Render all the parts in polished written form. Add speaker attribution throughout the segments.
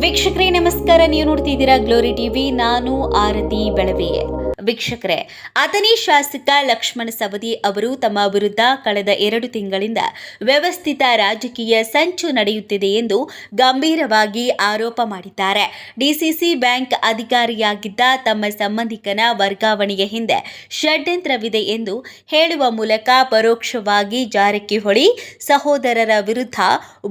Speaker 1: ವೀಕ್ಷಕರೇ ನಮಸ್ಕಾರ. ನೀವು ನೋಡ್ತಿದ್ದೀರಾ ಗ್ಲೋರಿ ಟಿವಿ. ನಾನು ಆರತಿ ಬೆಳವೆ. ವೀಕ್ಷಕರೇ, ಅಥಣಿ ಶಾಸಕ ಲಕ್ಷ್ಮಣ ಸವದಿ ಅವರು ತಮ್ಮ ವಿರುದ್ಧ ಕಳೆದ 2 ತಿಂಗಳಿಂದ ವ್ಯವಸ್ಥಿತ ರಾಜಕೀಯ ಸಂಚು ನಡೆಯುತ್ತಿದೆ ಎಂದು ಗಂಭೀರವಾಗಿ ಆರೋಪ ಮಾಡಿದ್ದಾರೆ. ಡಿಸಿಸಿ ಬ್ಯಾಂಕ್ ಅಧಿಕಾರಿಯಾಗಿದ್ದ ತಮ್ಮ ಸಂಬಂಧಿಕನ ವರ್ಗಾವಣೆಯ ಹಿಂದೆ ಷಡ್ಯಂತ್ರವಿದೆ ಎಂದು ಹೇಳುವ ಮೂಲಕ ಪರೋಕ್ಷವಾಗಿ ಜಾರಕಿಹೊಳಿ ಸಹೋದರರ ವಿರುದ್ಧ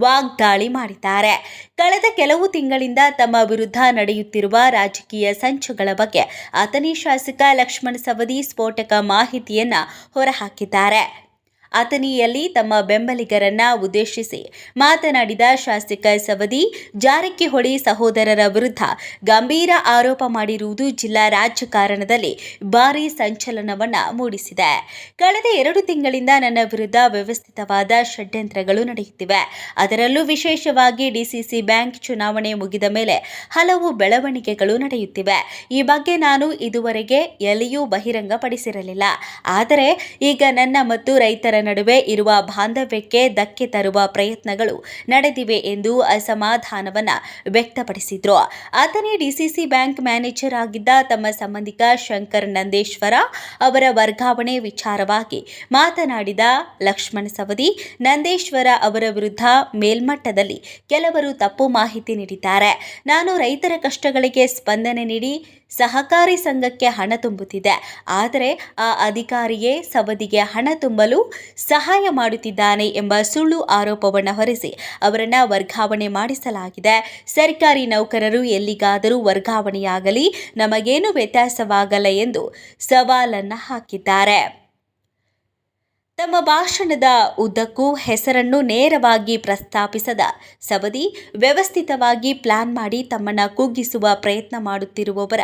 Speaker 1: ವಾಗ್ದಾಳಿ ಮಾಡಿದ್ದಾರೆ. ಕಳೆದ ಕೆಲವು ತಿಂಗಳಿಂದ ತಮ್ಮ ವಿರುದ್ಧ ನಡೆಯುತ್ತಿರುವ ರಾಜಕೀಯ ಸಂಚುಗಳ ಬಗ್ಗೆ ಅಥಣಿ ಶಾಸಕ ಲಕ್ಷ್ಮಣ ಸವದಿ ಸ್ಫೋಟಕ ಮಾಹಿತಿಯನ್ನು ಹೊರಹಾಕಿದ್ದಾರೆ. ಅಥಣಿಯಲ್ಲಿ ತಮ್ಮ ಬೆಂಬಲಿಗರನ್ನ ಉದ್ದೇಶಿಸಿ ಮಾತನಾಡಿದ ಶಾಸಕ ಸವದಿ, ಜಾರಕಿಹೊಳಿ ಸಹೋದರರ ವಿರುದ್ಧ ಗಂಭೀರ ಆರೋಪ ಮಾಡಿರುವುದು ಜಿಲ್ಲಾ ರಾಜಕಾರಣದಲ್ಲಿ ಭಾರೀ ಸಂಚಲನವನ್ನ ಮೂಡಿಸಿದೆ. ಕಳೆದ 2 ತಿಂಗಳಿಂದ ನನ್ನ ವಿರುದ್ಧ ವ್ಯವಸ್ಥಿತವಾದ ಷಡ್ಯಂತ್ರಗಳು ನಡೆಯುತ್ತಿವೆ. ಅದರಲ್ಲೂ ವಿಶೇಷವಾಗಿ ಡಿಸಿಸಿ ಬ್ಯಾಂಕ್ ಚುನಾವಣೆ ಮುಗಿದ ಮೇಲೆ ಹಲವು ಬೆಳವಣಿಗೆಗಳು ನಡೆಯುತ್ತಿವೆ. ಈ ಬಗ್ಗೆ ನಾನು ಇದುವರೆಗೆ ಎಲ್ಲಿಯೂ ಬಹಿರಂಗಪಡಿಸಿರಲಿಲ್ಲ. ಆದರೆ ಈಗ ನನ್ನ ಮತ್ತು ರೈತರ ನಡುವೆ ಇರುವ ಬಾಂಧವ್ಯಕ್ಕೆ ಧಕ್ಕೆ ತರುವ ಪ್ರಯತ್ನಗಳು ನಡೆದಿವೆ ಎಂದು ಅಸಮಾಧಾನವನ್ನ ವ್ಯಕ್ತಪಡಿಸಿದ್ರು. ಅಥಣಿ ಡಿಸಿಸಿ ಬ್ಯಾಂಕ್ ಮ್ಯಾನೇಜರ್ ಆಗಿದ್ದ ತಮ್ಮ ಸಂಬಂಧಿಕ ಶಂಕರ್ ನಂದೇಶ್ವರ ಅವರ ವರ್ಗಾವಣೆ ವಿಚಾರವಾಗಿ ಮಾತನಾಡಿದ ಲಕ್ಷ್ಮಣ ಸವದಿ, ನಂದೇಶ್ವರ ಅವರ ವಿರುದ್ಧ ಮೇಲ್ಮಟ್ಟದಲ್ಲಿ ಕೆಲವರು ತಪ್ಪು ಮಾಹಿತಿ ನೀಡಿದ್ದಾರೆ. ನಾನು ರೈತರ ಕಷ್ಟಗಳಿಗೆ ಸ್ಪಂದನೆ ನೀಡಿ ಸಹಕಾರಿ ಸಂಘಕ್ಕೆ ಹಣ ತುಂಬುತ್ತಿದ್ದೆ. ಆದರೆ ಆ ಅಧಿಕಾರಿಯೇ ಸವದಿಗೆ ಹಣ ತುಂಬಲು ಸಹಾಯ ಮಾಡುತ್ತಿದ್ದಾನೆ ಎಂಬ ಸುಳ್ಳು ಆರೋಪವನ್ನು ಹೊರಿಸಿ ಅವರನ್ನು ವರ್ಗಾವಣೆ ಮಾಡಿಸಲಾಗಿದೆ. ಸರ್ಕಾರಿ ನೌಕರರು ಎಲ್ಲಿಗಾದರೂ ವರ್ಗಾವಣೆಯಾಗಲಿ, ನಮಗೇನು ವ್ಯತ್ಯಾಸವಾಗಲ್ಲ ಎಂದು ಸವಾಲನ್ನು ಹಾಕಿದ್ದಾರೆ. ತಮ್ಮ ಭಾಷಣದ ಉದ್ದಕ್ಕೂ ಹೆಸರನ್ನು ನೇರವಾಗಿ ಪ್ರಸ್ತಾಪಿಸದ ಸವದಿ, ವ್ಯವಸ್ಥಿತವಾಗಿ ಪ್ಲಾನ್ ಮಾಡಿ ತಮ್ಮನ್ನು ಕುಗ್ಗಿಸುವ ಪ್ರಯತ್ನ ಮಾಡುತ್ತಿರುವವರ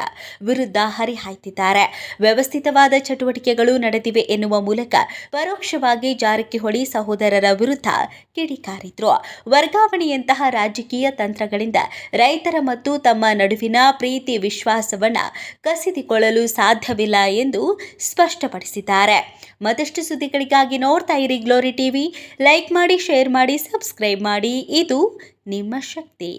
Speaker 1: ವಿರುದ್ಧ ಹರಿಹಾಯ್ತಿದ್ದಾರೆ. ವ್ಯವಸ್ಥಿತವಾದ ಚಟುವಟಿಕೆಗಳು ನಡೆದಿವೆ ಎನ್ನುವ ಮೂಲಕ ಪರೋಕ್ಷವಾಗಿ ಜಾರಕಿಹೊಳಿ ಸಹೋದರರ ವಿರುದ್ಧ ಕಿಡಿಕಾರಿದ್ರು. ವರ್ಗಾವಣೆಯಂತಹ ರಾಜಕೀಯ ತಂತ್ರಗಳಿಂದ ರೈತರ ಮತ್ತು ತಮ್ಮ ನಡುವಿನ ಪ್ರೀತಿ ವಿಶ್ವಾಸವನ್ನು ಕಸಿದುಕೊಳ್ಳಲು ಸಾಧ್ಯವಿಲ್ಲ ಎಂದು ಸ್ಪಷ್ಟಪಡಿಸಿದ್ದಾರೆ. ಮತ್ತಷ್ಟು ಸುದ್ದಿಗಳಿಗಾಗಿ ನೋಡ್ತಾ ಇರಿ ಗ್ಲೋರಿ ಟಿವಿ. ಲೈಕ್ ಮಾಡಿ, ಶೇರ್ ಮಾಡಿ, ಸಬ್ಸ್ಕ್ರೈಬ್ ಮಾಡಿ. ಇದು ನಿಮ್ಮ ಶಕ್ತಿ.